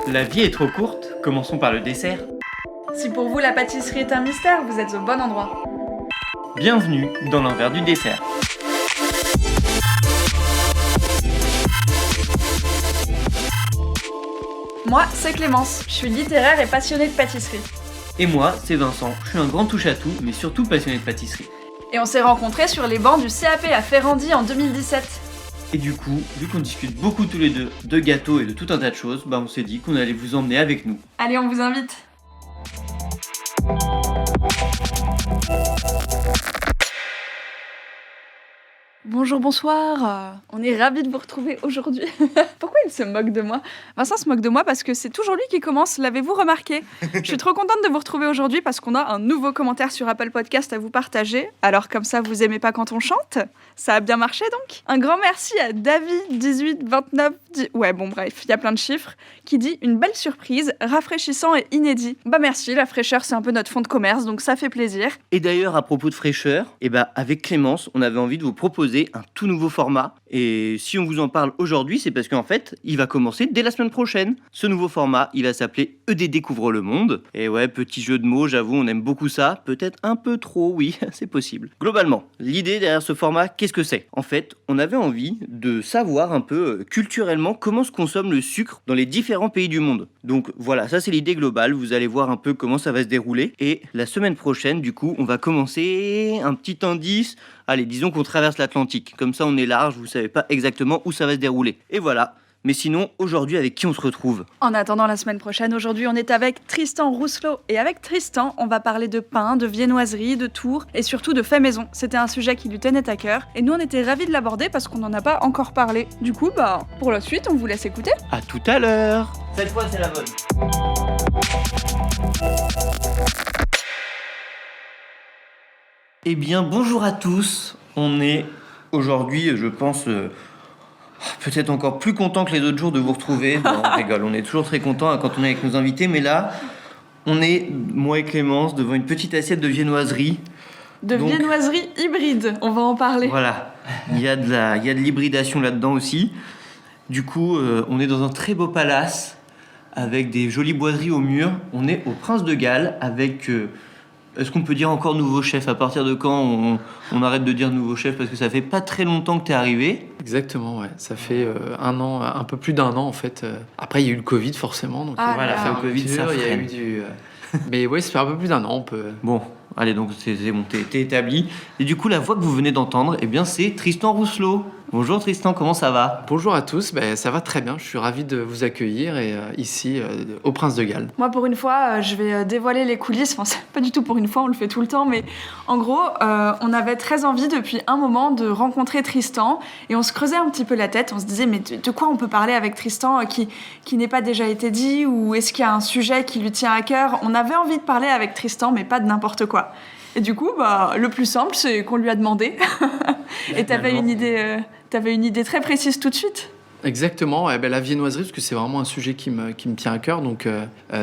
La vie est trop courte, commençons par le dessert. Si pour vous la pâtisserie est un mystère, vous êtes au bon endroit. Bienvenue dans l'envers du dessert. Moi, c'est Clémence, je suis littéraire et passionnée de pâtisserie. Et moi, c'est Vincent, je suis un grand touche-à-tout, mais surtout passionné de pâtisserie. Et on s'est rencontrés sur les bancs du CAP à Ferrandi en 2017. Et du coup, vu qu'on discute beaucoup tous les deux de gâteaux et de tout un tas de choses, on s'est dit qu'on allait vous emmener avec nous. Allez, on vous invite. Bonjour, bonsoir. On est ravis de vous retrouver aujourd'hui. Pourquoi il se moque de moi ? Vincent se moque de moi parce que c'est toujours lui qui commence, l'avez-vous remarqué ? Je suis trop contente de vous retrouver aujourd'hui parce qu'on a un nouveau commentaire sur Apple Podcast à vous partager. Alors comme ça, vous aimez pas quand on chante ? Ça a bien marché donc ? Un grand merci à David1829... Ouais bon bref, il y a plein de chiffres, qui dit « Une belle surprise, rafraîchissant et inédit ». Bah merci, la fraîcheur c'est un peu notre fond de commerce, donc ça fait plaisir. Et d'ailleurs, à propos de fraîcheur, avec Clémence, on avait envie de vous proposer un tout nouveau format. Et si on vous en parle aujourd'hui, c'est parce qu'en fait, il va commencer dès la semaine prochaine. Ce nouveau format, il va s'appeler ED Découvre le Monde. Et ouais, petit jeu de mots, j'avoue, on aime beaucoup ça. Peut-être un peu trop, oui, c'est possible. Globalement, l'idée derrière ce format, qu'est-ce que c'est ? En fait, on avait envie de savoir un peu culturellement comment se consomme le sucre dans les différents pays du monde. Donc voilà, ça c'est l'idée globale. Vous allez voir un peu comment ça va se dérouler. Et la semaine prochaine, du coup, on va commencer un petit indice. Allez, disons qu'on traverse l'Atlantique. Comme ça, on est large, vous savez pas exactement où ça va se dérouler. Et voilà. Mais sinon, aujourd'hui, avec qui on se retrouve ? En attendant la semaine prochaine, aujourd'hui, on est avec Tristan Rousselot. Et avec Tristan, on va parler de pain, de viennoiserie, de tours et surtout de fait maison. C'était un sujet qui lui tenait à cœur. Et nous, on était ravis de l'aborder parce qu'on n'en a pas encore parlé. Du coup, pour la suite, on vous laisse écouter. À tout à l'heure ! Cette fois, c'est la bonne. Eh bien, bonjour à tous. On est aujourd'hui, je pense, peut-être encore plus content que les autres jours de vous retrouver. Non, on rigole, on est toujours très content quand on est avec nos invités, mais là, on est, moi et Clémence, devant une petite assiette de viennoiserie. Donc, viennoiserie hybride, on va en parler. Voilà, il y a de l'hybridation là-dedans aussi. Du coup, on est dans un très beau palace avec des jolies boiseries au mur. On est au Prince de Galles avec... Est-ce qu'on peut dire encore nouveau chef ? À partir de quand on arrête de dire nouveau chef ? Parce que ça fait pas très longtemps que t'es arrivé. Exactement, ouais. Ça fait un an, un peu plus d'un an en fait. Après, il y a eu le Covid forcément. Donc, voilà, le Covid, ça freine. Il y a eu du... Mais ouais, ça fait un peu plus d'un an. On peut... Bon, allez, donc c'est bon, t'es établi. Et du coup, la voix que vous venez d'entendre, c'est Tristan Rousselot. Bonjour Tristan, comment ça va ? Bonjour à tous, ça va très bien. Je suis ravi de vous accueillir ici au Prince de Galles. Moi, pour une fois, je vais dévoiler les coulisses. Enfin, c'est pas du tout pour une fois, on le fait tout le temps. Mais en gros, on avait très envie depuis un moment de rencontrer Tristan. Et on se creusait un petit peu la tête. On se disait, mais de quoi on peut parler avec Tristan qui n'ait pas déjà été dit ? Ou est-ce qu'il y a un sujet qui lui tient à cœur ? On avait envie de parler avec Tristan, mais pas de n'importe quoi. Et du coup, le plus simple, c'est qu'on lui a demandé. Et t'avais une idée très précise tout de suite. Exactement, la viennoiserie, parce que c'est vraiment un sujet qui me tient à cœur, donc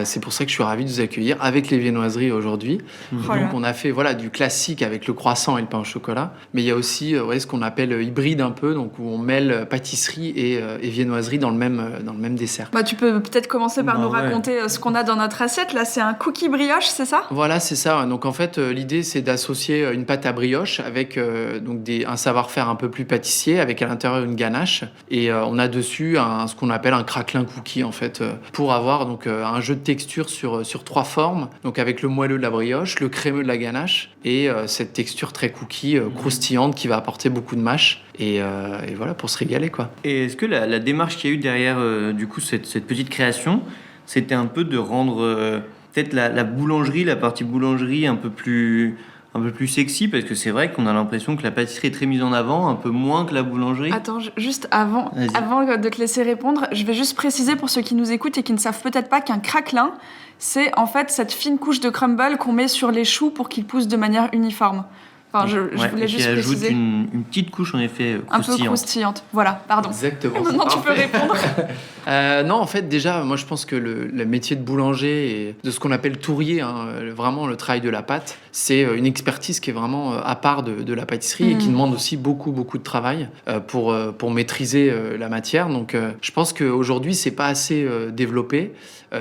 c'est pour ça que je suis ravi de vous accueillir avec les viennoiseries aujourd'hui. Voilà. Donc on a fait du classique avec le croissant et le pain au chocolat, mais il y a aussi ce qu'on appelle hybride un peu, donc où on mêle pâtisserie et viennoiserie dans le même dessert. Tu peux peut-être commencer par nous raconter ce qu'on a dans notre assiette. Là, c'est un cookie brioche, c'est ça ? Voilà, c'est ça. Donc en fait, l'idée c'est d'associer une pâte à brioche avec un savoir-faire un peu plus pâtissier, avec à l'intérieur une ganache, et on a dessus ce qu'on appelle un craquelin cookie en fait, pour avoir un jeu de texture sur 3 formes, donc avec le moelleux de la brioche, le crémeux de la ganache et cette texture très cookie croustillante qui va apporter beaucoup de mâche et voilà, pour se régaler quoi. Et est-ce que la démarche qu'il y a eu derrière du coup cette petite création, c'était un peu de rendre peut-être la boulangerie, la partie boulangerie un peu plus sexy, parce que c'est vrai qu'on a l'impression que la pâtisserie est très mise en avant, un peu moins que la boulangerie. Attends, juste avant de te laisser répondre, je vais juste préciser pour ceux qui nous écoutent et qui ne savent peut-être pas qu'un craquelin, c'est en fait cette fine couche de crumble qu'on met sur les choux pour qu'ils poussent de manière uniforme. Enfin, je voulais juste préciser. Ajoute une petite couche en effet croustillante. Un peu croustillante. Voilà, pardon. Exactement. Maintenant tu peux répondre. Non, en fait, déjà, moi, je pense que le métier de boulanger et de ce qu'on appelle tourrier, hein, vraiment le travail de la pâte, c'est une expertise qui est vraiment à part de la pâtisserie et qui demande aussi beaucoup, beaucoup de travail pour maîtriser la matière. Donc, je pense qu'aujourd'hui, c'est pas assez développé.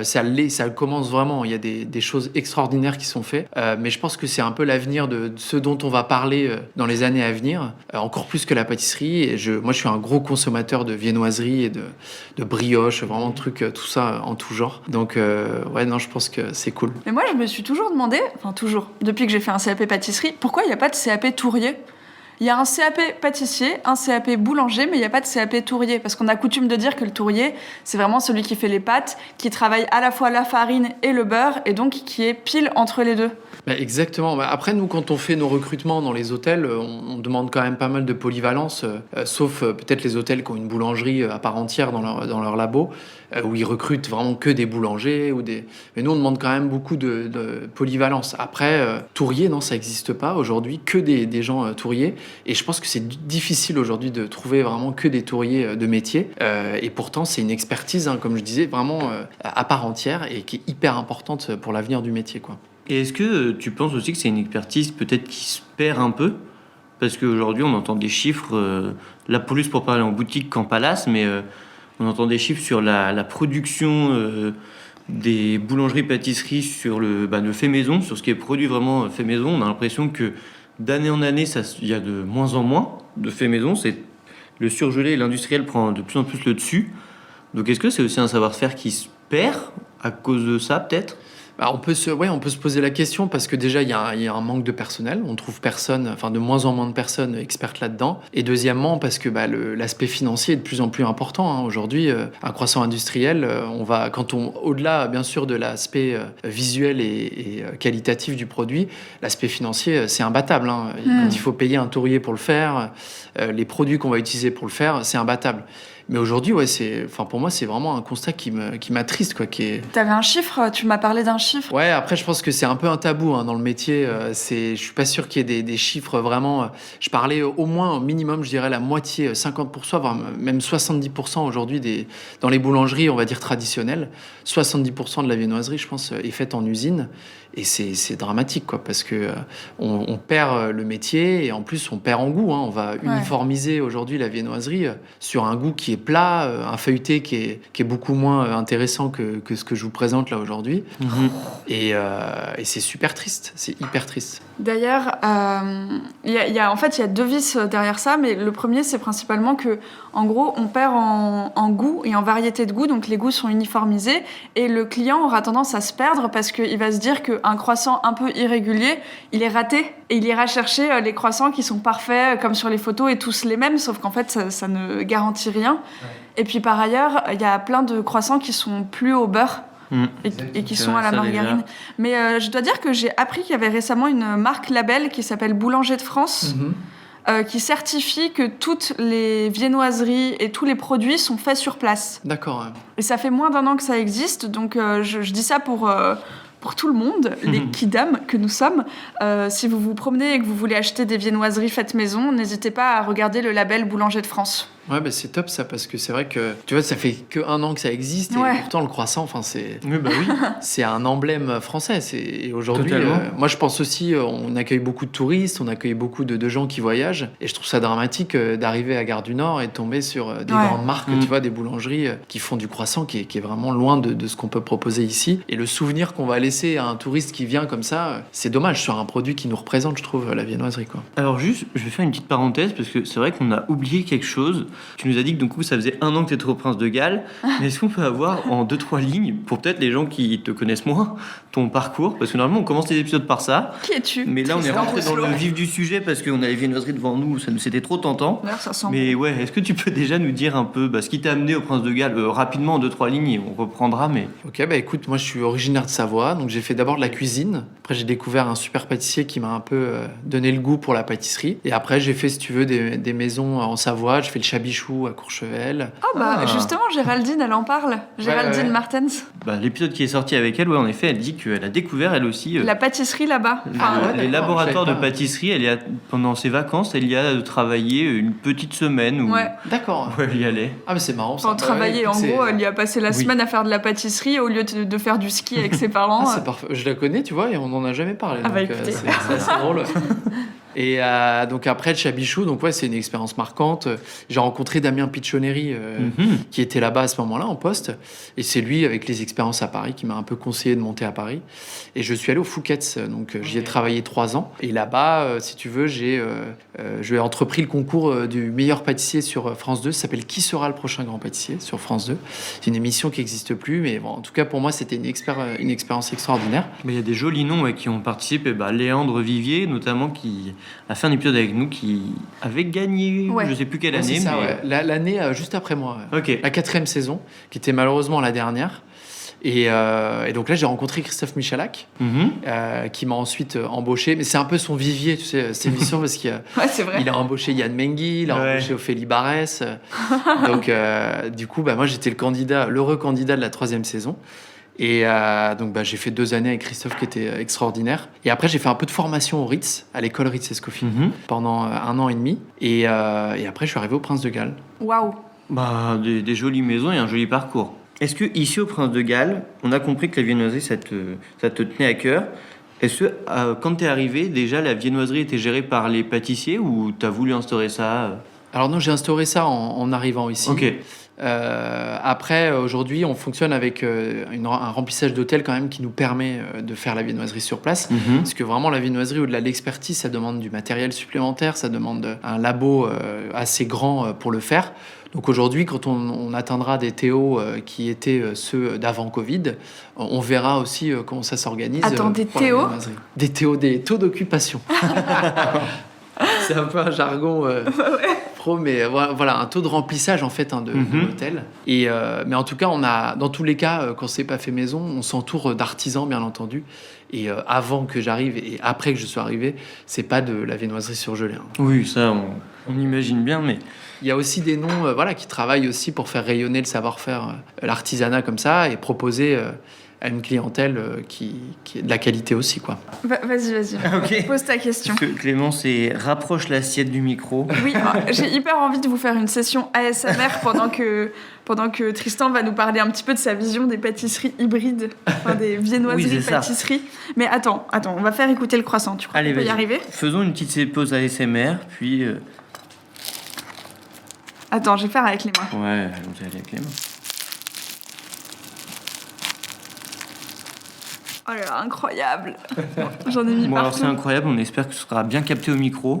Ça commence vraiment. Il y a des choses extraordinaires qui sont faites. Mais je pense que c'est un peu l'avenir de ce dont on va parler dans les années à venir, encore plus que la pâtisserie. Et moi, je suis un gros consommateur de viennoiserie et de brioche, vraiment de trucs, tout ça en tout genre. Donc, ouais, non, je pense que c'est cool. Mais moi, je me suis toujours demandé, enfin toujours, depuis que j'ai fait un CAP pâtisserie, pourquoi il n'y a pas de CAP tourrier ? Il y a un CAP pâtissier, un CAP boulanger, mais il n'y a pas de CAP tourrier. Parce qu'on a coutume de dire que le tourrier, c'est vraiment celui qui fait les pâtes, qui travaille à la fois la farine et le beurre, et donc qui est pile entre les deux. Bah, exactement. Bah, après, nous, quand on fait nos recrutements dans les hôtels, on demande quand même pas mal de polyvalence, sauf peut-être les hôtels qui ont une boulangerie à part entière dans leur labo, où ils recrutent vraiment que des boulangers. Mais nous, on demande quand même beaucoup de polyvalence. Après, tourrier, non, ça n'existe pas aujourd'hui, que des gens tourriers. Et je pense que c'est difficile aujourd'hui de trouver vraiment que des tourriers de métier. Et pourtant, c'est une expertise, hein, comme je disais, vraiment à part entière et qui est hyper importante pour l'avenir du métier, quoi. Et est-ce que tu penses aussi que c'est une expertise peut-être qui se perd un peu ? Parce qu'aujourd'hui, on entend des chiffres, là plus pour parler en boutique qu'en palace, mais on entend des chiffres sur la production des boulangeries-pâtisseries sur le fait maison, sur ce qui est produit vraiment fait maison. On a l'impression que d'année en année, il y a de moins en moins de fait maison. Le surgelé et l'industriel prend de plus en plus le dessus. Donc est-ce que c'est aussi un savoir-faire qui se perd à cause de ça, peut-être ? Bah, on peut se poser la question parce que déjà, il y a un manque de personnel. On trouve de moins en moins de personnes expertes là-dedans. Et deuxièmement, parce que l'aspect financier est de plus en plus important, hein. Aujourd'hui, un croissant industriel, au-delà, bien sûr, de l'aspect visuel et qualitatif du produit, l'aspect financier, c'est imbattable, hein. Quand il faut payer un tourrier pour le faire, les produits qu'on va utiliser pour le faire, c'est imbattable. Mais aujourd'hui, ouais, pour moi, c'est vraiment un constat qui m'attriste, quoi. T'avais un chiffre, tu m'as parlé d'un chiffre. Ouais, après, je pense que c'est un peu un tabou, hein, dans le métier. Je suis pas sûr qu'il y ait des chiffres vraiment. Je parlais au moins, au minimum, je dirais la moitié, 50%, voire même 70% aujourd'hui dans les boulangeries, on va dire traditionnelles. 70% de la viennoiserie, je pense, est faite en usine. Et c'est dramatique, quoi, parce que on perd le métier et en plus on perd en goût, hein. On va uniformiser aujourd'hui la viennoiserie sur un goût qui est plat, un feuilleté qui est beaucoup moins intéressant que ce que je vous présente là aujourd'hui. Et c'est super triste, c'est hyper triste. D'ailleurs, il y a deux vices derrière ça, mais le premier, c'est principalement que, en gros, on perd en goût et en variété de goût, donc les goûts sont uniformisés, et le client aura tendance à se perdre parce qu'il va se dire qu'un croissant un peu irrégulier, il est raté, et il ira chercher les croissants qui sont parfaits, comme sur les photos, et tous les mêmes, sauf qu'en fait, ça ne garantit rien. Ouais. Et puis par ailleurs, il y a plein de croissants qui sont plus au beurre, et qui sont à la margarine. Mais je dois dire que j'ai appris qu'il y avait récemment une marque label qui s'appelle Boulanger de France, qui certifie que toutes les viennoiseries et tous les produits sont faits sur place. D'accord. Ouais. Et ça fait moins d'1 an que ça existe, donc je dis ça pour tout le monde, les kidam que nous sommes. Si vous vous promenez et que vous voulez acheter des viennoiseries faites maison, n'hésitez pas à regarder le label Boulanger de France. Ouais, c'est top ça, parce que c'est vrai que tu vois, ça fait que 1 an que ça existe, et pourtant le croissant, c'est un emblème français. Et aujourd'hui, moi je pense aussi, on accueille beaucoup de touristes, on accueille beaucoup de gens qui voyagent, et je trouve ça dramatique d'arriver à Gare du Nord et de tomber sur des grandes marques, tu vois, des boulangeries qui font du croissant qui est vraiment loin de ce qu'on peut proposer ici. Et le souvenir qu'on va laisser à un touriste qui vient comme ça, c'est dommage sur un produit qui nous représente, je trouve, la viennoiserie, quoi. Alors juste, je vais faire une petite parenthèse parce que c'est vrai qu'on a oublié quelque chose. Tu nous as dit que du coup, ça faisait 1 an que tu étais au Prince de Galles. Mais est-ce qu'on peut avoir en 2-3 lignes, pour peut-être les gens qui te connaissent moins, ton parcours ? Parce que normalement, on commence les épisodes par ça. Qui es-tu ? Mais là, on est rentré dans le vif du sujet parce qu'on a les viennoiseries devant nous. C'était trop tentant. Ça sent mais ouais, est-ce que tu peux déjà nous dire un peu ce qui t'a amené au Prince de Galles rapidement en 2-3 lignes, et on reprendra. Mais... Ok, écoute, moi je suis originaire de Savoie, donc j'ai fait d'abord de la cuisine. Après, j'ai découvert un super pâtissier qui m'a un peu donné le goût pour la pâtisserie. Et après, j'ai fait, si tu veux, des maisons en Savoie. J'ai fait le Chablis Chabichou à Courchevel. Ah bah Ah. justement, Géraldine, elle en parle. Géraldine ouais. Martens. Bah, l'épisode qui est sorti avec elle, ouais, en effet, elle dit qu'elle a découvert elle aussi La pâtisserie là-bas. Enfin, Ah ouais, les d'accord, laboratoires je de savais pas. pâtisserie. Pendant ses vacances, elle y a travaillé une petite semaine où, ouais. D'accord. où elle y allait. Ah, mais c'est marrant ça. Enfin, travailler, écoute, en c'est- gros, elle y a passé la Oui. semaine à faire de la pâtisserie au lieu de faire du ski avec ses parents. Ah, c'est parfait. Je la connais, tu vois, et on n'en a jamais parlé. Ah bah, donc, écoutez. c'est assez drôle. Et donc après le Chabichou, donc ouais, c'est une expérience marquante. J'ai rencontré Damien Piccioneri Mhm. qui était là-bas à ce moment-là en poste, et c'est lui avec les expériences à Paris qui m'a un peu conseillé de monter à Paris. Et je suis allé au Fouquet's, donc j'y ai travaillé 3 ans. Et là-bas, si tu veux, j'ai entrepris le concours du meilleur pâtissier sur France 2. Ça s'appelle Qui sera le prochain grand pâtissier sur France 2. C'est une émission qui n'existe plus, mais bon, en tout cas pour moi c'était une expérience extraordinaire. Mais il y a des jolis noms ouais, qui ont participé. Bah, Léandre Vivier, notamment, qui a fait un épisode avec nous, qui avait gagné, Ouais. je sais plus quelle Ouais, année. c'est ça, mais... ouais. L'année juste après moi. Ouais. Ok. La 4e saison, qui était malheureusement la dernière. Et donc là, j'ai rencontré Christophe Michalak, Mhm. qui m'a ensuite embauché. Mais c'est un peu son vivier, tu sais, cette émission, parce qu'il Ouais, c'est vrai. a embauché Yann Mengui, il a Ouais. embauché Ophélie Barès. Donc, du coup, moi, j'étais l'heureux candidat de la 3e saison. Et donc, j'ai fait 2 années avec Christophe qui était extraordinaire. Et après, j'ai fait un peu de formation au Ritz, à l'école Ritz-Escoffier, Mhm. pendant 1 an et demi. Et après, je suis arrivé au Prince de Galles. Waouh. Bah, des jolies maisons et un joli parcours. Est-ce que ici au Prince de Galles, on a compris que la viennoiserie, ça te tenait à cœur? Est-ce que quand t'es arrivé, déjà la viennoiserie était gérée par les pâtissiers ou t'as voulu instaurer ça Alors non, j'ai instauré ça en arrivant ici. Ok. Après, aujourd'hui, on fonctionne avec un remplissage d'hôtel quand même qui nous permet de faire la viennoiserie sur place. Mhm. Parce que vraiment, la viennoiserie, au-delà de l'expertise, ça demande du matériel supplémentaire, ça demande un labo assez grand pour le faire. Donc aujourd'hui, quand on atteindra des TO qui étaient ceux d'avant Covid, on verra aussi comment ça s'organise. Attends, des pour la TO? viennoiserie. Des TO, des taux d'occupation. C'est un peu un jargon pro, mais voilà, un taux de remplissage en fait de l'hôtel. Et mais en tout cas, dans tous les cas, quand c'est pas fait maison, on s'entoure d'artisans, bien entendu. Et avant que j'arrive et après que je sois arrivé, c'est pas de la viennoiserie surgelée. Hein. Oui, ça, on imagine bien, mais Il y a aussi des noms qui travaillent aussi pour faire rayonner le savoir-faire, l'artisanat comme ça, et proposer à une clientèle qui est de la qualité aussi, quoi. Vas-y. Ok. Pose ta question. Parce que Clémence rapproche l'assiette du micro. Oui, j'ai hyper envie de vous faire une session ASMR pendant que Tristan va nous parler un petit peu de sa vision des pâtisseries hybrides, enfin des viennoiseries Oui, c'est ça. pâtisseries. Mais attends, on va faire écouter le croissant. Tu crois Allez, qu'on peut y vas-y. arriver? Faisons une petite pause ASMR, puis... Attends, je vais faire avec les mains. Ouais, allons-y avec Clémence. Oh là là, incroyable. J'en ai mis Bon, alors partout. c'est incroyable, on espère que ce sera bien capté au micro,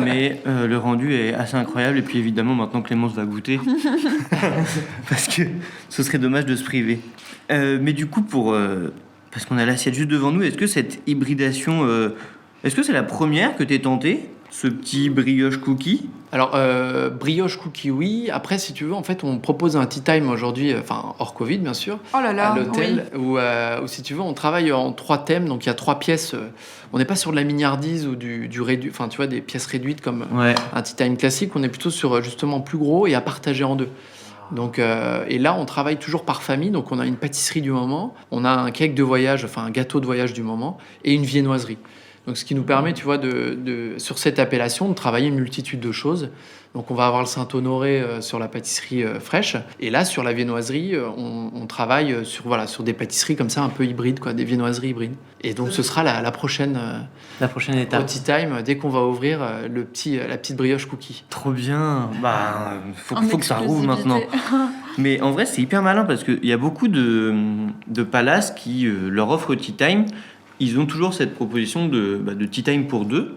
mais le rendu est assez incroyable, et puis évidemment maintenant Clémence va goûter, parce que ce serait dommage de se priver. Mais du coup, parce qu'on a l'assiette juste devant nous, est-ce que cette hybridation, est-ce que c'est la première que t'es tentée, ce petit brioche cookie? Alors, brioche cookie, oui. Après, si tu veux, en fait, on propose un tea time aujourd'hui, hors Covid, bien sûr, Oh là là, à l'hôtel, où, si tu veux, on travaille en 3 thèmes. Donc, il y a 3 pièces. On n'est pas sur de la mignardise ou du réduit, enfin, tu vois, des pièces réduites comme Ouais. un tea time classique. On est plutôt sur, justement, plus gros et à partager en 2. Donc, et là, on travaille toujours par famille. Donc, on a une pâtisserie du moment, on a un cake de voyage, enfin, un gâteau de voyage du moment, et une viennoiserie. Donc, ce qui nous permet, tu vois, sur cette appellation, de travailler une multitude de choses. Donc, on va avoir le Saint-Honoré sur la pâtisserie fraîche. Et là, sur la viennoiserie, on travaille sur des pâtisseries comme ça, un peu hybrides, quoi, des viennoiseries hybrides. Et donc, ce sera la prochaine La prochaine au étape. tea time, dès qu'on va ouvrir la petite brioche cookie. Trop bien. Bah, faut En que ça roule exclusivité. maintenant. Mais en vrai, c'est hyper malin parce qu'il y a beaucoup de palaces qui leur offrent tea time. Ils ont toujours cette proposition de tea time pour 2.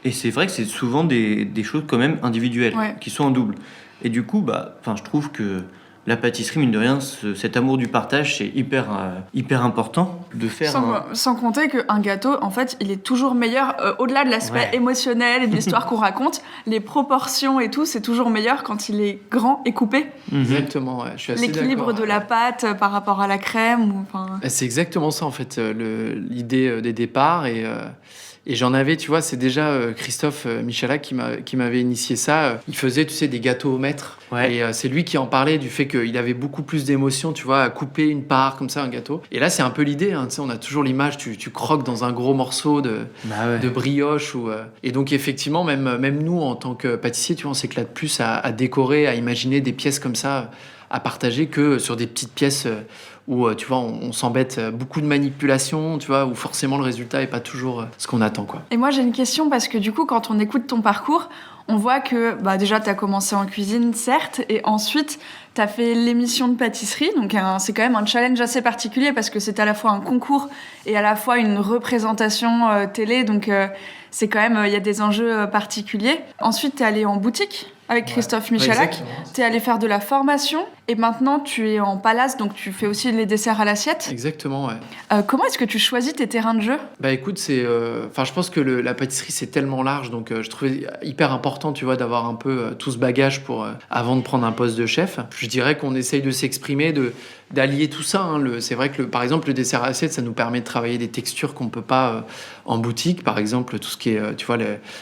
Et c'est vrai que c'est souvent des choses quand même individuelles, Ouais. qui sont en double. Et du coup, je trouve que la pâtisserie, mine de rien, cet amour du partage, c'est hyper important de faire Sans compter qu'un gâteau, en fait, il est toujours meilleur, au-delà de l'aspect Ouais. émotionnel et de l'histoire qu'on raconte, les proportions et tout, c'est toujours meilleur quand il est grand et coupé. Mhm. Exactement, ouais, je suis assez L'équilibre d'accord. de la pâte par rapport à la crème. Enfin, C'est exactement ça, en fait, l'idée des départs. Et j'en avais, tu vois, c'est déjà Christophe Michalak qui m'avait initié ça. Il faisait, tu sais, des gâteaux au maître. Ouais. Et c'est lui qui en parlait du fait qu'il avait beaucoup plus d'émotions, tu vois, à couper une part comme ça, un gâteau. Et là, c'est un peu l'idée, hein, tu sais, on a toujours l'image, tu croques dans un gros morceau de brioche. Et donc, effectivement, même nous, en tant que pâtissier, tu vois, on s'éclate plus à décorer, à imaginer des pièces comme ça, à partager que sur des petites pièces où, tu vois, on s'embête beaucoup de manipulations, tu vois, où forcément le résultat est pas toujours ce qu'on attend, quoi. Et moi, j'ai une question parce que du coup, quand on écoute ton parcours, on voit que déjà, tu as commencé en cuisine, certes, et ensuite, tu as fait l'émission de pâtisserie. Donc, c'est quand même un challenge assez particulier parce que c'est à la fois un concours et à la fois une représentation télé. Donc, c'est quand même, il y a des enjeux particuliers. Ensuite, tu es allé en boutique avec Christophe Michalak. Tu es allé faire de la formation et maintenant, tu es en palace, donc tu fais aussi les desserts à l'assiette. Exactement, ouais. Comment est-ce que tu choisis tes terrains de jeu ? Bah écoute, je pense que la pâtisserie c'est tellement large, donc je trouvais hyper important, tu vois, d'avoir un peu tout ce bagage avant de prendre un poste de chef. Je dirais qu'on essaye de s'exprimer, d'allier tout ça. Hein. C'est vrai que par exemple le dessert à l'assiette, ça nous permet de travailler des textures qu'on peut pas en boutique. Par exemple, tout ce qui est, tu vois,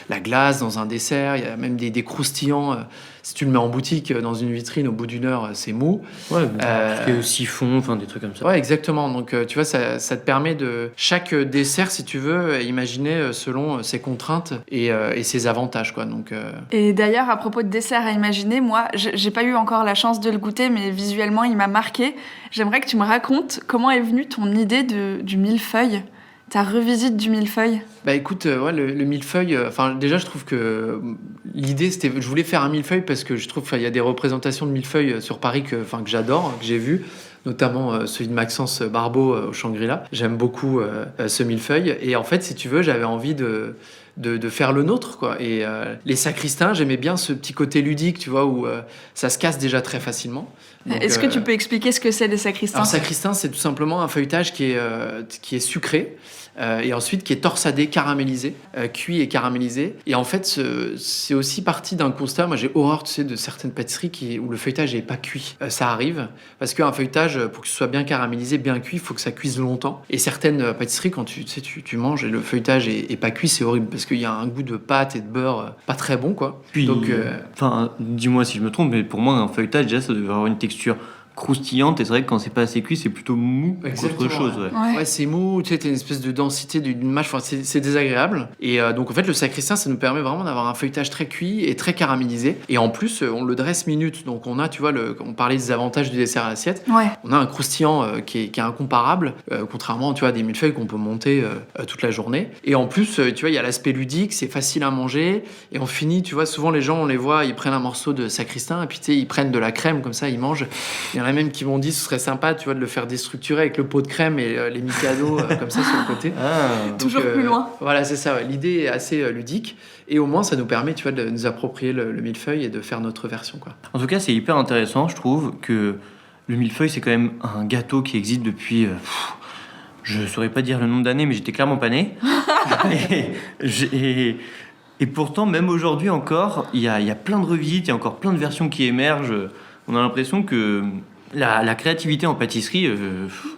la glace dans un dessert, il y a même des croustillants. Si tu le mets en boutique dans une vitrine, au bout d'une heure, c'est mou. Ouais, tout ce qui est siphon, enfin des trucs comme ça. Ouais, exactement. Donc, tu vois, ça te permet de chaque dessert, si tu veux, imaginer selon ses contraintes et ses avantages, quoi. Donc, Et d'ailleurs, à propos de dessert à imaginer, moi, j'ai pas eu encore la chance de le goûter, mais visuellement, il m'a marqué. J'aimerais que tu me racontes comment est venue ton idée du millefeuille, ta revisite du millefeuille. Bah écoute, ouais, le millefeuille, déjà je trouve que l'idée c'était, je voulais faire un millefeuille parce que je trouve qu'il y a des représentations de millefeuille sur Paris que j'adore, que j'ai vu, notamment celui de Maxence Barbeau au Shangri-La. J'aime beaucoup ce millefeuille et en fait si tu veux j'avais envie de faire le nôtre, quoi. Et les sacristains, j'aimais bien ce petit côté ludique, tu vois, où ça se casse déjà très facilement. Donc, est-ce que tu peux expliquer ce que c'est les sacristains ? Alors sacristain, c'est tout simplement un feuilletage qui est sucré. Et ensuite qui est torsadé, caramélisé, cuit et caramélisé. Et en fait, c'est aussi parti d'un constat. Moi, j'ai horreur, tu sais, de certaines pâtisseries où le feuilletage n'est pas cuit. Ça arrive, parce qu'un feuilletage, pour que ce soit bien caramélisé, bien cuit, il faut que ça cuise longtemps. Et certaines pâtisseries, quand tu manges et le feuilletage est pas cuit, c'est horrible, parce qu'il y a un goût de pâte et de beurre pas très bon, quoi. Puis, donc, dis-moi si je me trompe, mais pour moi, un feuilletage, déjà, ça devrait avoir une texture croustillante, et c'est vrai que quand c'est pas assez cuit, c'est plutôt mou qu'autre chose. Ouais, c'est mou, tu sais, t'as une espèce de densité d'une mâche, c'est désagréable. Et donc en fait, le sacristain, ça nous permet vraiment d'avoir un feuilletage très cuit et très caramélisé. Et en plus, on le dresse minute, donc on a, tu vois, on parlait des avantages du dessert à l'assiette. Ouais. On a un croustillant qui est incomparable, contrairement, tu vois, à des millefeuilles qu'on peut monter toute la journée. Et en plus, tu vois, il y a l'aspect ludique, c'est facile à manger. Et on finit, tu vois, souvent les gens, on les voit, ils prennent un morceau de sacristain et puis tu sais, ils prennent de la crème comme ça, ils mangent. Il y en a même qui m'ont dit ce serait sympa, tu vois, de le faire déstructurer avec le pot de crème et les Mikado comme ça sur le côté. Donc, toujours plus loin. Voilà, c'est ça. Ouais. L'idée est assez ludique et au moins ça nous permet, tu vois, de nous approprier le millefeuille et de faire notre version, quoi. En tout cas, c'est hyper intéressant. Je trouve que le millefeuille, c'est quand même un gâteau qui existe depuis. Je saurais pas dire le nombre d'années, mais j'étais clairement pas né. Et pourtant, même aujourd'hui encore, il y a plein de revisites, il y a encore plein de versions qui émergent. On a l'impression que la créativité en pâtisserie,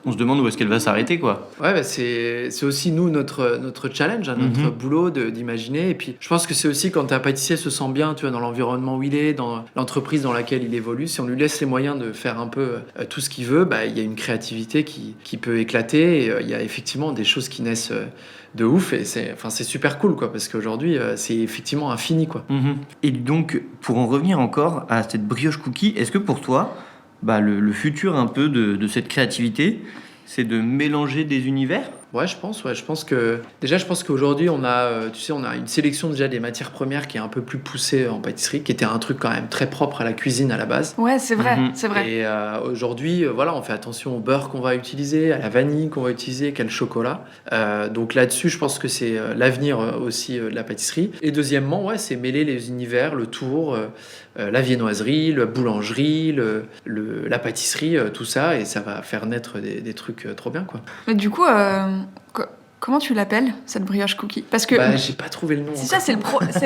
on se demande où est-ce qu'elle va s'arrêter, quoi. Ouais, bah c'est aussi nous notre challenge, hein, notre boulot d'imaginer. Et puis je pense que c'est aussi quand un pâtissier se sent bien, tu vois, dans l'environnement où il est, dans l'entreprise dans laquelle il évolue, si on lui laisse les moyens de faire un peu tout ce qu'il veut, bah il y a une créativité qui peut éclater. Et il y a effectivement des choses qui naissent de ouf et c'est super cool, quoi, parce qu'aujourd'hui c'est effectivement infini, quoi. Et donc, pour en revenir encore à cette brioche cookie, est-ce que pour toi, le futur un peu de cette créativité, c'est de mélanger des univers ? Ouais, je pense qu'aujourd'hui on a, tu sais, on a une sélection déjà des matières premières qui est un peu plus poussée en pâtisserie, qui était un truc quand même très propre à la cuisine à la base. Ouais, c'est vrai, c'est vrai. Et aujourd'hui, voilà, on fait attention au beurre qu'on va utiliser, à la vanille qu'on va utiliser, quel chocolat. Donc là-dessus, je pense que c'est l'avenir aussi de la pâtisserie. Et deuxièmement, ouais, c'est mêler les univers, le tour, la viennoiserie, la boulangerie, la pâtisserie, tout ça, et ça va faire naître des trucs trop bien, quoi. Mais du coup, Comment tu l'appelles, cette brioche cookie? Parce que Bah, j'ai pas trouvé le nom. c'est ça, c'est le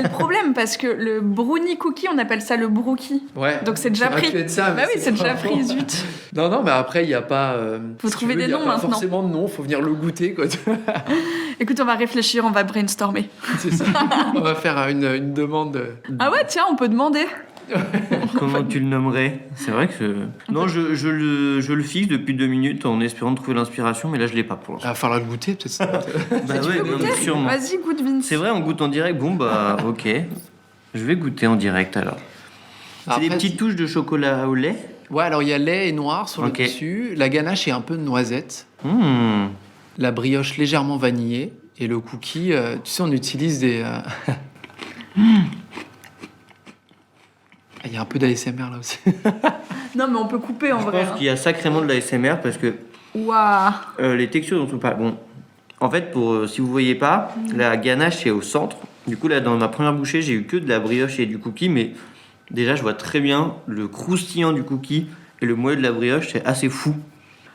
problème, parce que le brownie cookie, on appelle ça le brookie. Ouais. Donc c'est déjà Ça aurait pris. pu être ça, mais Bah oui, c'est déjà vraiment- pris, zut. Non, mais après, il n'y a pas. Faut si tu trouver veux, des il y a noms pas maintenant. forcément de nom, faut venir le goûter, quoi. Écoute, on va réfléchir, on va brainstormer. C'est ça. On va faire une demande. Ah ouais, tiens, on peut demander. Comment tu le nommerais? C'est vrai que... Non, je le fixe depuis 2 minutes en espérant de trouver l'inspiration, mais là, je l'ai pas pour Il l'instant. va falloir le goûter, peut-être. Bah Tu ouais, veux non, goûter mais sûrement. Vas-y, goûte Vince. C'est vrai, on goûte en direct. Bon, bah, ok. Je vais goûter en direct, alors. C'est des Après, petites touches de chocolat au lait. Ouais, alors il y a lait et noir sur Ok. le dessus. La ganache est un peu de noisette. Mmh. La brioche légèrement vanillée. Et le cookie, tu sais, on utilise des. Il y a un peu d'ASMR là aussi. Non, mais on peut couper en Je vrai. pense qu'il y a sacrément de la SMR parce que Waouh. les textures dont on parle. Bon, en fait, si vous voyez pas, la ganache est au centre. Du coup, là, dans ma première bouchée, j'ai eu que de la brioche et du cookie, mais déjà, je vois très bien le croustillant du cookie et le moelleux de la brioche, c'est assez fou.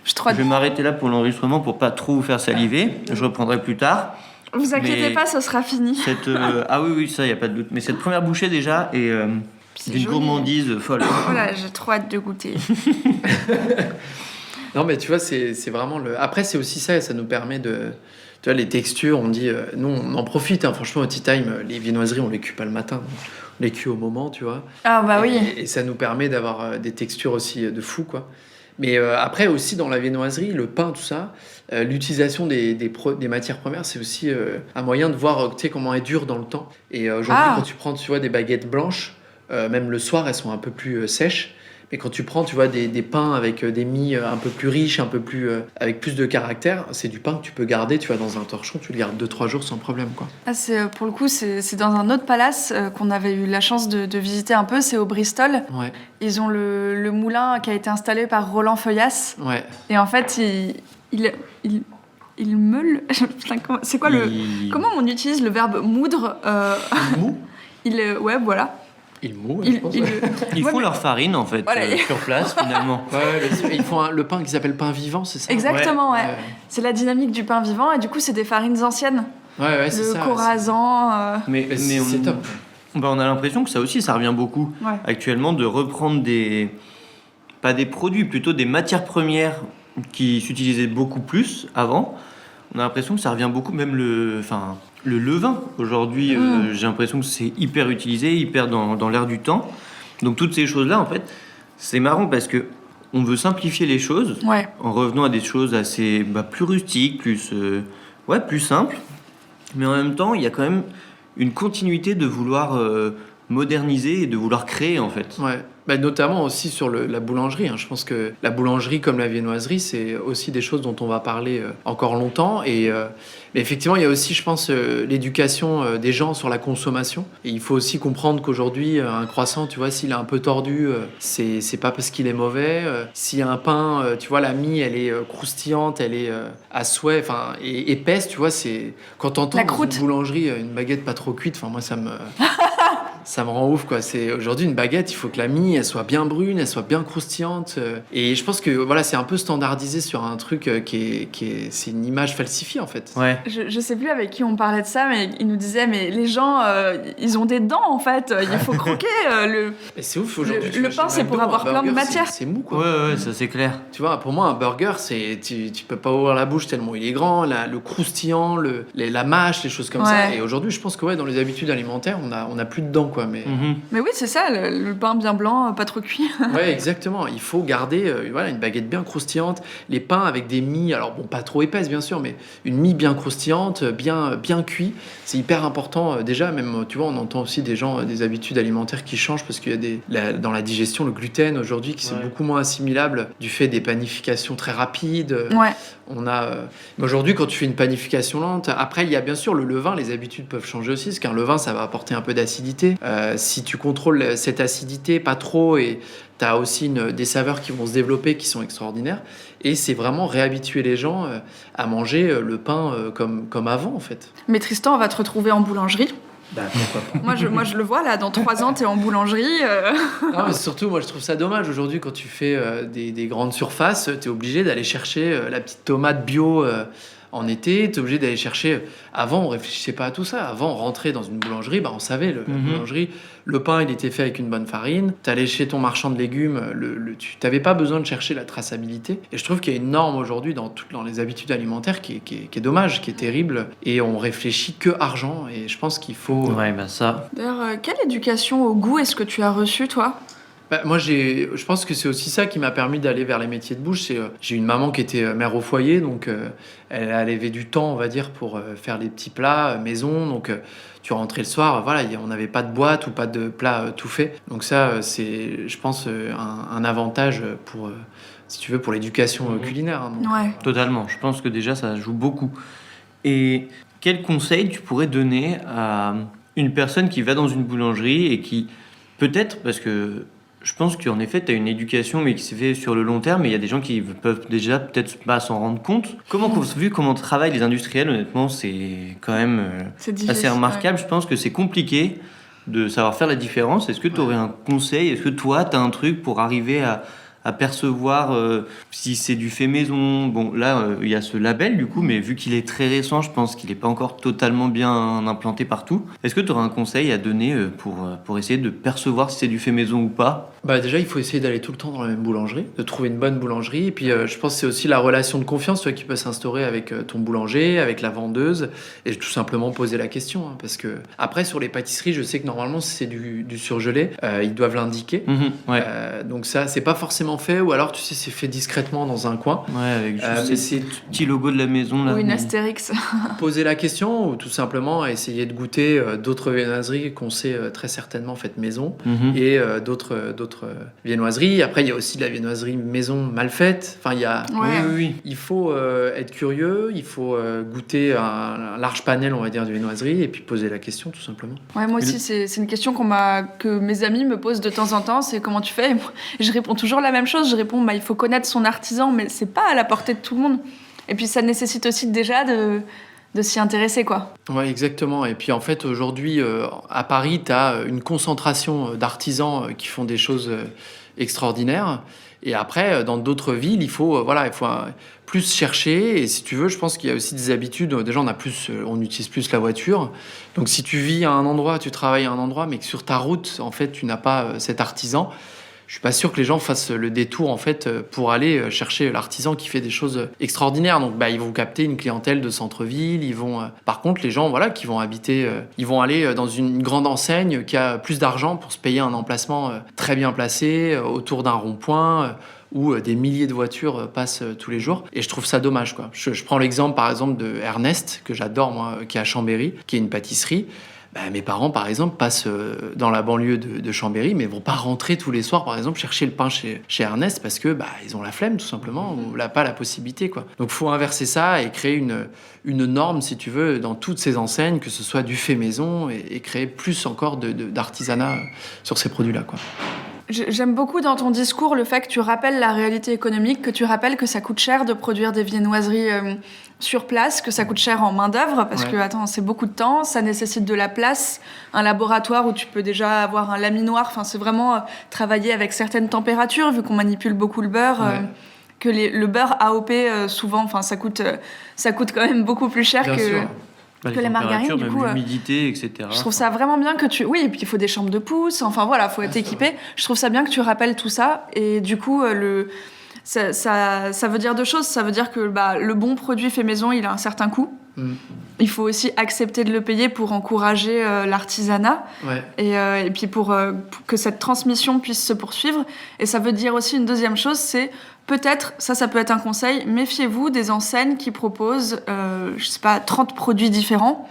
Je te crois. Je vais m'arrêter là pour l'enregistrement pour pas trop vous faire saliver. Je reprendrai plus tard. Vous inquiétez Mais- pas, ça sera fini. Ah oui, ça, y a pas de doute. Mais cette première bouchée déjà est C'est d'une joli. gourmandise folle. Voilà, j'ai trop hâte de goûter. Non, mais tu vois, c'est vraiment le. Après, c'est aussi ça, et ça nous permet de. Tu vois, les textures, on dit. Nous, on en profite, hein. Franchement, au Tea Time, les viennoiseries, on les cuit pas le matin. On les cuit au moment, tu vois. Ah bah oui. Et ça nous permet d'avoir des textures aussi de fou, quoi. Mais après, aussi, dans la viennoiserie, le pain, tout ça, l'utilisation des matières premières, c'est aussi un moyen de voir tu sais, comment elle dure dans le temps. Et aujourd'hui, Ah. quand tu prends, tu vois, des baguettes blanches, même le soir, elles sont un peu plus sèches. Mais quand tu prends, tu vois, des pains avec des mie un peu plus riches, un peu plus avec plus de caractère, c'est du pain que tu peux garder, tu vois, dans un torchon, tu le gardes 2-3 jours sans problème, quoi. Ah, pour le coup, c'est dans un autre palace qu'on avait eu la chance de visiter un peu, c'est au Bristol. Ouais, Ils ont le moulin qui a été installé par Roland Feuillas. ouais. Et en fait, il meule. Putain, c'est quoi le. Comment on utilise le verbe moudre Il moue. Ouais, voilà. Il moue, je pense. il- Ils Ouais, font mais- leur farine en fait Voilà. sur place finalement. Ouais, bien sûr. Ils font le pain qui s'appelle pain vivant, c'est ça? Exactement, ouais. Ouais, C'est la dynamique du pain vivant, et du coup, c'est des farines anciennes. ouais, c'est Le ça. corazan. Mais, Mais c'est top. On a l'impression que ça aussi, ça revient beaucoup Ouais. actuellement de reprendre pas des produits, plutôt des matières premières qui s'utilisaient beaucoup plus avant. On a l'impression que ça revient beaucoup, même le levain. Aujourd'hui, j'ai l'impression que c'est hyper utilisé, hyper dans l'air du temps. Donc toutes ces choses-là, en fait, c'est marrant parce que on veut simplifier les choses Ouais. en revenant à des choses assez plus rustiques, plus simples. Mais en même temps, il y a quand même une continuité de vouloir moderniser et de vouloir créer en fait. Ouais. Bah, notamment aussi sur la boulangerie, hein. Je pense que la boulangerie comme la viennoiserie, c'est aussi des choses dont on va parler encore longtemps. Mais effectivement, il y a aussi, je pense, l'éducation des gens sur la consommation. Et il faut aussi comprendre qu'aujourd'hui, un croissant, tu vois, s'il est un peu tordu, c'est pas parce qu'il est mauvais. S'il y a un pain, tu vois, la mie, elle est croustillante, elle est à souhait, enfin, et épaisse, tu vois, c'est quand t'entends La dans croûte. une boulangerie une baguette pas trop cuite, enfin, moi, ça me rend ouf, quoi. C'est aujourd'hui une baguette, il faut que la mie elle soit bien brune, elle soit bien croustillante. Et je pense que voilà, c'est un peu standardisé sur un truc c'est une image falsifiée en fait. Ouais. Je sais plus avec qui on parlait de ça, mais il nous disait, mais les gens, ils ont des dents en fait, il faut croquer. Et c'est ouf aujourd'hui. tu le vas pain, chez c'est pour McDo, avoir un plein de burger, matière. C'est mou, quoi. Ouais, ça c'est clair. Tu vois, pour moi, un burger, tu peux pas ouvrir la bouche tellement il est grand, le croustillant, la mâche, les choses comme ça. Ouais. Et aujourd'hui, je pense que ouais, dans les habitudes alimentaires, on a plus de dents, quoi. Mais Mhm. Mais oui, c'est ça, le pain bien blanc, pas trop cuit. ouais, exactement. Il faut garder voilà, une baguette bien croustillante, les pains avec des mie, alors bon, pas trop épaisse bien sûr, mais une mie bien croustillante, bien cuit. C'est hyper important. Déjà, même, tu vois, on entend aussi des gens, des habitudes alimentaires qui changent parce qu'il y a dans la digestion, le gluten aujourd'hui qui c'est Ouais. beaucoup moins assimilable du fait des panifications très rapides. Ouais. On a mais aujourd'hui, quand tu fais une panification lente, après il y a bien sûr le levain, les habitudes peuvent changer aussi, parce qu'un levain ça va apporter un peu d'acidité. Si tu contrôles cette acidité, pas trop, et tu as aussi des saveurs qui vont se développer qui sont extraordinaires. Et c'est vraiment réhabituer les gens à manger le pain comme avant en fait. Mais Tristan, on va te retrouver en boulangerie. Bah pourquoi pas. Moi, je le vois là, dans 3 ans, t'es en boulangerie. Non, mais surtout, moi je trouve ça dommage aujourd'hui quand tu fais des grandes surfaces, tu es obligé d'aller chercher la petite tomate bio En été, tu es obligé d'aller chercher. Avant, on réfléchissait pas à tout ça. Avant, on rentrait dans une boulangerie, on savait, la boulangerie, le pain, il était fait avec une bonne farine. Tu allais chez ton marchand de légumes, tu n'avais pas besoin de chercher la traçabilité. Et je trouve qu'il y a une norme aujourd'hui dans les habitudes alimentaires qui est dommage, qui est terrible. Et on réfléchit que argent. Et je pense qu'il faut. Ouais, bah ça. D'ailleurs, quelle éducation au goût est-ce que tu as reçue, toi ? Moi, je pense que c'est aussi ça qui m'a permis d'aller vers les métiers de bouche. J'ai une maman qui était mère au foyer, donc elle avait du temps, on va dire, pour faire les petits plats maison. Donc, tu rentrais le soir, voilà, on n'avait pas de boîte ou pas de plat tout fait. Donc ça, c'est, je pense, un avantage pour, si tu veux, pour l'éducation culinaire. Hein, donc. Ouais. Totalement. Je pense que déjà, ça joue beaucoup. Et quel conseil tu pourrais donner à une personne qui va dans une boulangerie et qui, peut-être, parce que je pense qu'en effet, tu as une éducation, mais qui s'est fait sur le long terme, et il y a des gens qui peuvent déjà peut-être pas s'en rendre compte. Vu comment travaillent les industriels, honnêtement, c'est quand même C'est difficile, assez remarquable. Je pense que c'est compliqué de savoir faire la différence. Est-ce que tu aurais un conseil ? Est-ce que toi, tu as un truc pour arriver à percevoir si c'est du fait maison? Bon, là, il y a ce label, du coup, mais vu qu'il est très récent, je pense qu'il n'est pas encore totalement bien implanté partout. Est-ce que tu aurais un conseil à donner pour essayer de percevoir si c'est du fait maison ou pas? Déjà, il faut essayer d'aller tout le temps dans la même boulangerie, de trouver une bonne boulangerie. Et puis, je pense que c'est aussi la relation de confiance qui peut s'instaurer avec ton boulanger, avec la vendeuse, et tout simplement poser la question. Hein, parce que après, sur les pâtisseries, je sais que normalement, si c'est du surgelé, ils doivent l'indiquer. Ouais. Donc ça, c'est pas forcément fait, ou alors, tu sais, c'est fait discrètement dans un coin. Ouais, avec mais juste ces petits logos de la maison. Là. Ou une Astérix. Poser la question, ou tout simplement essayer de goûter d'autres viennoiseries qu'on sait très certainement faites maison, et d'autres viennoiseries. Après, il y a aussi de la viennoiserie maison mal faite. Enfin, il y a... Ouais. Oui. Il faut être curieux, il faut goûter un large panel, on va dire, de viennoiseries, et puis poser la question, tout simplement. Ouais, moi aussi, c'est une question que mes amis me posent de temps en temps, c'est comment tu fais ? Et moi, je réponds toujours la même chose, je réponds il faut connaître son artisan, mais c'est pas à la portée de tout le monde. Et puis ça nécessite aussi déjà de s'y intéresser, quoi. Ouais, exactement. Et puis en fait, aujourd'hui, à Paris, tu as une concentration d'artisans qui font des choses extraordinaires. Et après, dans d'autres villes, il faut plus chercher. Et si tu veux, je pense qu'il y a aussi des habitudes. Déjà, on utilise plus la voiture. Donc, si tu vis à un endroit, tu travailles à un endroit, mais que sur ta route, en fait, tu n'as pas cet artisan, je suis pas sûr que les gens fassent le détour en fait pour aller chercher l'artisan qui fait des choses extraordinaires. Donc ils vont capter une clientèle de centre-ville. Ils vont, par contre, les gens qui vont habiter, ils vont aller dans une grande enseigne qui a plus d'argent pour se payer un emplacement très bien placé autour d'un rond-point. Où des milliers de voitures passent tous les jours. Et je trouve ça dommage, quoi. Je prends l'exemple, par exemple, de Ernest, que j'adore, moi, qui est à Chambéry, qui est une pâtisserie. Mes parents, par exemple, passent dans la banlieue de Chambéry, mais vont pas rentrer tous les soirs, par exemple, chercher le pain chez Ernest, parce que ils ont la flemme, tout simplement, ou pas la possibilité, quoi. Donc, faut inverser ça et créer une norme, si tu veux, dans toutes ces enseignes, que ce soit du fait maison, et créer plus encore d'artisanat sur ces produits-là, quoi. J'aime beaucoup dans ton discours le fait que tu rappelles la réalité économique, que tu rappelles que ça coûte cher de produire des viennoiseries sur place, que ça coûte cher en main-d'œuvre, parce que c'est beaucoup de temps, ça nécessite de la place, un laboratoire où tu peux déjà avoir un laminoir, enfin, c'est vraiment travailler avec certaines températures, vu qu'on manipule beaucoup le beurre. Que le beurre AOP, souvent, ça coûte quand même beaucoup plus cher Bien sûr. Que les margarines, du coup, l'humidité, etc. je trouve ça vraiment bien que tu... Oui, et puis il faut des chambres de pousse, faut être équipé. Je trouve ça bien que tu rappelles tout ça, et du coup, ça veut dire deux choses. Ça veut dire que le bon produit fait maison, il a un certain coût. Il faut aussi accepter de le payer pour encourager l'artisanat, et puis pour que cette transmission puisse se poursuivre. Et ça veut dire aussi une deuxième chose, c'est peut-être, ça peut être un conseil, méfiez-vous des enseignes qui proposent, 30 produits différents.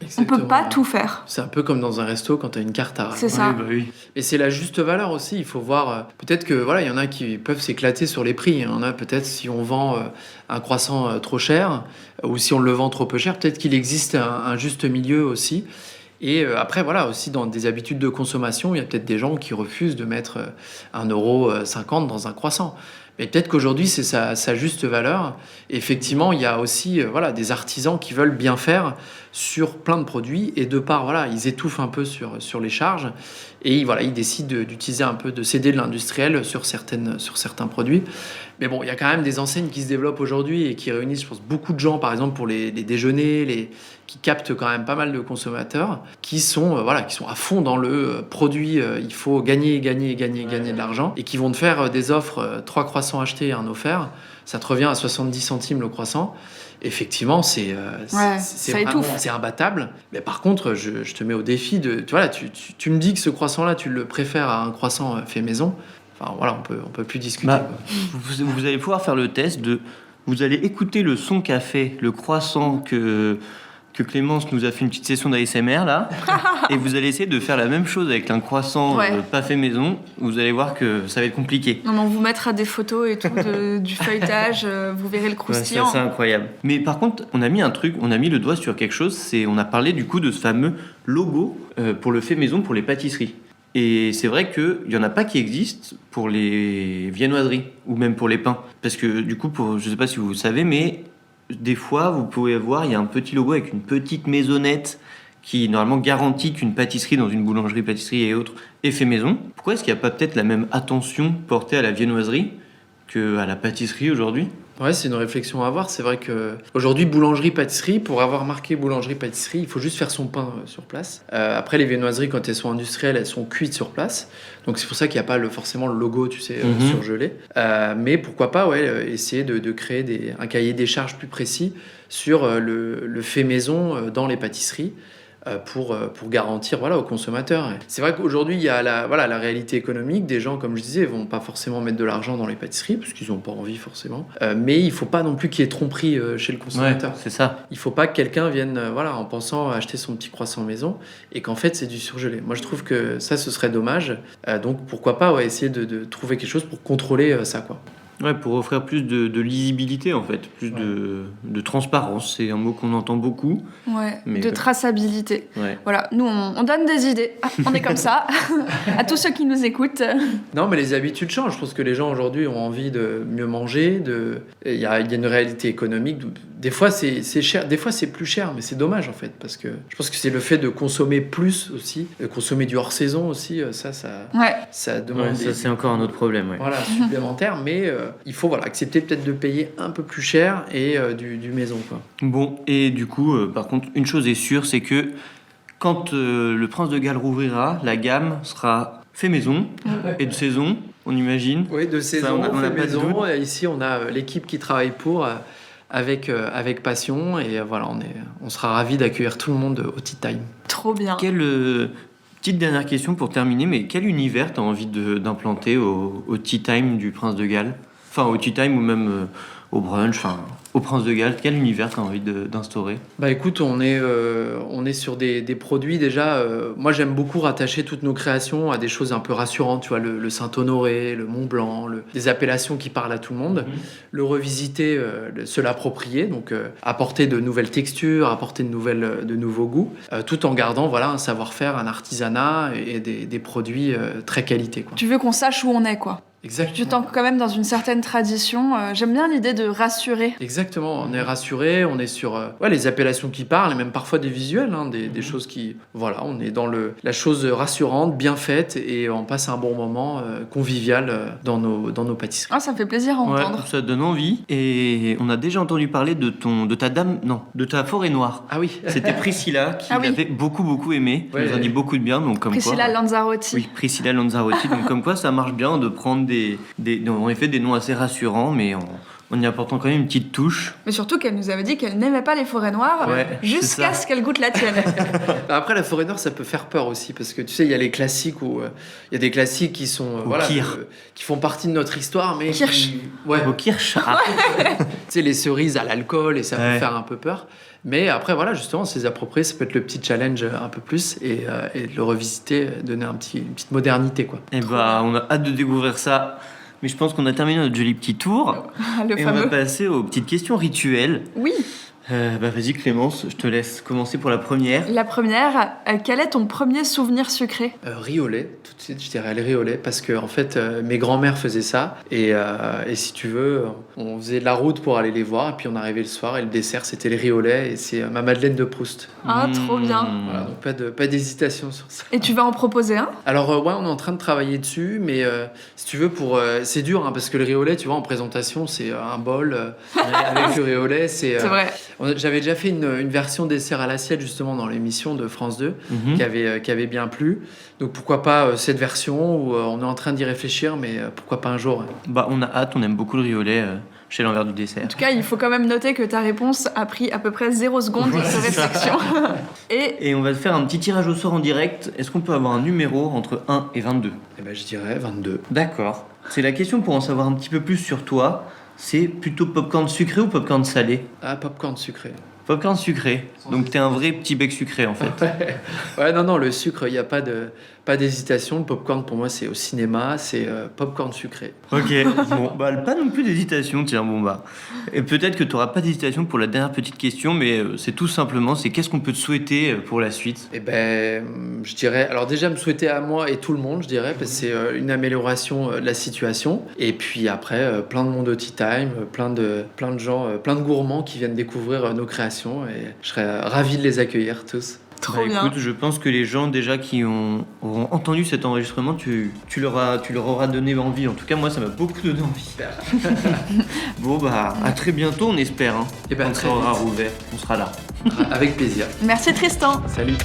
Exactement. On peut pas tout faire. C'est un peu comme dans un resto quand tu as une carte à... C'est ça. Oui. Et c'est la juste valeur aussi. Il faut voir... peut-être que il y en a qui peuvent s'éclater sur les prix. Il y en a peut-être si on vend un croissant trop cher ou si on le vend trop peu cher, peut-être qu'il existe un juste milieu aussi. Et après, aussi dans des habitudes de consommation, il y a peut-être des gens qui refusent de mettre 1,50 € dans un croissant. Mais peut-être qu'aujourd'hui, c'est sa juste valeur. Et effectivement, il y a aussi des artisans qui veulent bien faire sur plein de produits. Et de part, ils étouffent un peu sur les charges. Et voilà, ils décident d'utiliser un peu, de céder de l'industriel sur certains produits. Mais bon, il y a quand même des enseignes qui se développent aujourd'hui et qui réunissent, je pense, beaucoup de gens, par exemple pour les déjeuners, qui captent quand même pas mal de consommateurs, qui sont à fond dans le produit. Il faut gagner de l'argent, et qui vont te faire des offres 3 croissants achetés et un offert. Ça te revient à 70 centimes le croissant. Effectivement, c'est imbattable. Mais par contre, je te mets au défi tu me dis que ce croissant-là, tu le préfères à un croissant fait maison. Enfin voilà, on peut plus discuter. Quoi. Vous allez pouvoir faire le test vous allez écouter le son qu'a fait le croissant que Clémence nous a fait une petite session d'ASMR là, et vous allez essayer de faire la même chose avec un croissant pas fait maison. Vous allez voir que ça va être compliqué. Non, mais on vous mettra des photos et tout du feuilletage, vous verrez le croustillant. C'est incroyable. Mais par contre, on a mis le doigt sur quelque chose, on a parlé du coup de ce fameux logo pour le fait maison pour les pâtisseries. Et c'est vrai qu'il n'y en a pas qui existent pour les viennoiseries ou même pour les pains. Parce que du coup, je ne sais pas si vous savez, mais des fois, vous pouvez voir, il y a un petit logo avec une petite maisonnette qui normalement garantit qu'une pâtisserie dans une boulangerie, pâtisserie et autres est fait maison. Pourquoi est-ce qu'il n'y a pas peut-être la même attention portée à la viennoiserie qu'à la pâtisserie aujourd'hui ? Ouais, c'est une réflexion à avoir. C'est vrai qu'aujourd'hui, boulangerie-pâtisserie, pour avoir marqué boulangerie-pâtisserie, il faut juste faire son pain sur place. Après, les viennoiseries, quand elles sont industrielles, elles sont cuites sur place. Donc c'est pour ça qu'il n'y a pas forcément le logo, tu sais, surgelé. Mais pourquoi pas essayer de créer un cahier des charges plus précis sur le fait maison dans les pâtisseries. Pour garantir aux consommateurs. C'est vrai qu'aujourd'hui, il y a la réalité économique. Des gens, comme je disais, vont pas forcément mettre de l'argent dans les pâtisseries, parce qu'ils n'ont pas envie forcément. Mais il faut pas non plus qu'il y ait tromperie chez le consommateur. Ouais, c'est ça. Il faut pas que quelqu'un vienne en pensant acheter son petit croissant maison, et qu'en fait, c'est du surgelé. Moi, je trouve que ça, ce serait dommage. Donc, pourquoi pas essayer de trouver quelque chose pour contrôler ça, quoi. Ouais, pour offrir plus de lisibilité en fait, plus de transparence, c'est un mot qu'on entend beaucoup. Ouais, de traçabilité. Ouais. Voilà, nous on donne des idées, on est comme ça, à tous ceux qui nous écoutent. Non, mais les habitudes changent. Je pense que les gens aujourd'hui ont envie de mieux manger, il y a une réalité économique. Des fois c'est cher, des fois c'est plus cher, mais c'est dommage en fait, parce que je pense que c'est le fait de consommer plus aussi, de consommer du hors-saison aussi, ça demande ça c'est encore un autre problème. Ouais. Voilà, supplémentaire, mais il faut accepter peut-être de payer un peu plus cher et du maison, quoi. Bon, et du coup, par contre, une chose est sûre, c'est que quand le Prince de Galles rouvrira, la gamme sera fait maison et de saison, on imagine. Oui, de saison, ça, on fait a pas de maison. doute. Ici, on a l'équipe qui travaille pour avec passion, et on sera ravis d'accueillir tout le monde au Tea Time. Trop bien. Petite dernière question pour terminer, mais quel univers t'as envie d'implanter au Tea Time du Prince de Galles ? Enfin, au Tea Time ou même au brunch, au Prince de Galles, quel univers t'as envie d'instaurer ? Bah écoute, on est sur des produits déjà. Moi, j'aime beaucoup rattacher toutes nos créations à des choses un peu rassurantes. Tu vois, le Saint-Honoré, le Mont Blanc, des appellations qui parlent à tout le monde. Le revisiter, se l'approprier, donc apporter de nouvelles textures, apporter de nouveaux goûts, tout en gardant un savoir-faire, un artisanat et des produits très qualité, quoi. Tu veux qu'on sache où on est, quoi. Exactement. Tu t'en quand même dans une certaine tradition. J'aime bien l'idée de rassurer. Exactement, on est rassuré, on est sur les appellations qui parlent, et même parfois des visuels, des choses qui... Voilà, on est dans la chose rassurante, bien faite, et on passe un bon moment convivial dans nos pâtisseries. Ah, ça me fait plaisir à entendre. Ouais, ça donne envie. Et on a déjà entendu parler de ta forêt noire. Ah oui. C'était Priscilla qui l'avait beaucoup aimé. Elle nous a dit beaucoup de bien, donc comme Priscilla quoi... Lanzarotti. Oui, Priscilla Lanzarotti. Donc comme quoi, ça marche bien de prendre en effet des noms assez rassurants, mais en y apportant quand même une petite touche. Mais surtout qu'elle nous avait dit qu'elle n'aimait pas les forêts noires, jusqu'à ce qu'elle goûte la tienne. Après, la forêt noire, ça peut faire peur aussi, parce que tu sais, il y a les classiques où il y a des classiques qui sont qui font partie de notre histoire, mais Kirsch. Au kirsch. Tu sais, les cerises à l'alcool, et ça peut faire un peu peur. Mais après, justement, c'est approprié, ça peut être le petit challenge un peu plus, et de le revisiter, donner une petite modernité, quoi. Et on a hâte de découvrir ça. Mais je pense qu'on a terminé notre joli petit tour. Le et fameux. On va passer aux petites questions rituelles. Oui. Vas-y Clémence, je te laisse commencer pour la première. La première, quel est ton premier souvenir sucré? Riz au lait, tout de suite, je dirais le riz au lait, parce que en fait, mes grands-mères faisaient ça, et si tu veux, on faisait de la route pour aller les voir, et puis on arrivait le soir, et le dessert, c'était le riz au lait, et c'est ma Madeleine de Proust. Ah, trop bien. Voilà, donc pas d'hésitation sur ça. Et tu vas en proposer un? Alors ouais, on est en train de travailler dessus, mais si tu veux, c'est dur, hein, parce que le riz au lait, tu vois, en présentation, c'est un bol avec le riz au lait, C'est vrai. J'avais déjà fait une version dessert à l'assiette justement dans l'émission de France 2 qui avait bien plu. Donc pourquoi pas cette version où on est en train d'y réfléchir, mais pourquoi pas un jour. Bah on a hâte, on aime beaucoup le riz au lait chez l'envers du dessert. En tout cas, il faut quand même noter que ta réponse a pris à peu près 0 secondes de réflexion. Et on va faire un petit tirage au sort en direct. Est-ce qu'on peut avoir un numéro entre 1 et 22? Eh ben je dirais 22. D'accord. C'est la question pour en savoir un petit peu plus sur toi. C'est plutôt popcorn sucré ou popcorn salé? Ah, popcorn sucré. Popcorn sucré. Donc t'es un vrai petit bec sucré en fait. Ouais, non, le sucre, il n'y a pas d'hésitation. Le popcorn, pour moi, c'est au cinéma, c'est popcorn sucré. Ok, bon, bah pas non plus d'hésitation, tiens, bon bah. Et peut-être que tu n'auras pas d'hésitation pour la dernière petite question, mais c'est tout simplement, c'est qu'est-ce qu'on peut te souhaiter pour la suite? Eh ben, je dirais, alors déjà me souhaiter à moi et tout le monde, je dirais, parce que c'est une amélioration de la situation. Et puis après, plein de monde au Tea Time, plein de gens, plein de gourmands qui viennent découvrir nos créations, et je serais ravi de les accueillir tous. Trop bien. Écoute, je pense que les gens déjà qui auront entendu cet enregistrement, tu leur auras donné envie. En tout cas, moi, ça m'a beaucoup donné envie. Bon, bah, à très bientôt, on espère. Hein. Et ben, Quand très ça aura vite. rouvert, on sera là. Avec plaisir. Merci Tristan. Salut.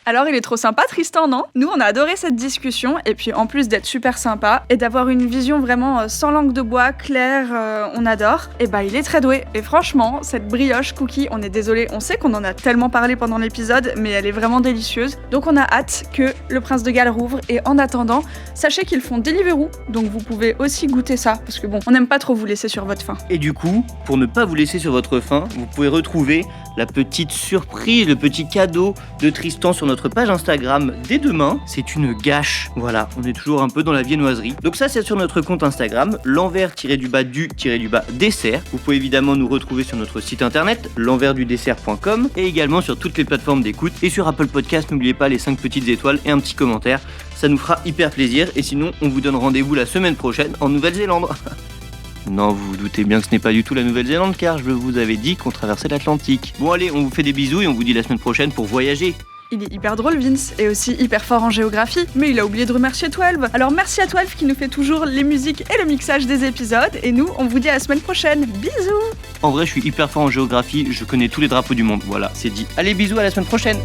Alors il est trop sympa Tristan, non? Nous on a adoré cette discussion et puis en plus d'être super sympa et d'avoir une vision vraiment sans langue de bois, claire, on adore. Et bah il est très doué et franchement cette brioche cookie, on est désolé, on sait qu'on en a tellement parlé pendant l'épisode mais elle est vraiment délicieuse. Donc on a hâte que le Prince de Galles rouvre et en attendant, sachez qu'ils font Deliveroo donc vous pouvez aussi goûter ça parce que bon, on n'aime pas trop vous laisser sur votre faim. Et du coup, pour ne pas vous laisser sur votre faim, vous pouvez retrouver la petite surprise, le petit cadeau de Tristan sur notre page Instagram dès demain. C'est une gâche. Voilà, on est toujours un peu dans la viennoiserie. Donc ça, c'est sur notre compte Instagram, l'envers-du-dessert. Vous pouvez évidemment nous retrouver sur notre site internet, l'enversdudessert.com, et également sur toutes les plateformes d'écoute. Et sur Apple Podcast, n'oubliez pas les 5 petites étoiles et un petit commentaire. Ça nous fera hyper plaisir. Et sinon, on vous donne rendez-vous la semaine prochaine en Nouvelle-Zélande. Non, vous vous doutez bien que ce n'est pas du tout la Nouvelle-Zélande car je vous avais dit qu'on traversait l'Atlantique. Bon allez, on vous fait des bisous et on vous dit la semaine prochaine pour voyager. Il est hyper drôle Vince, et aussi hyper fort en géographie, mais il a oublié de remercier 12. Alors merci à 12 qui nous fait toujours les musiques et le mixage des épisodes, et nous on vous dit à la semaine prochaine. Bisous! En vrai, je suis hyper fort en géographie, je connais tous les drapeaux du monde, voilà, c'est dit. Allez, bisous, à la semaine prochaine.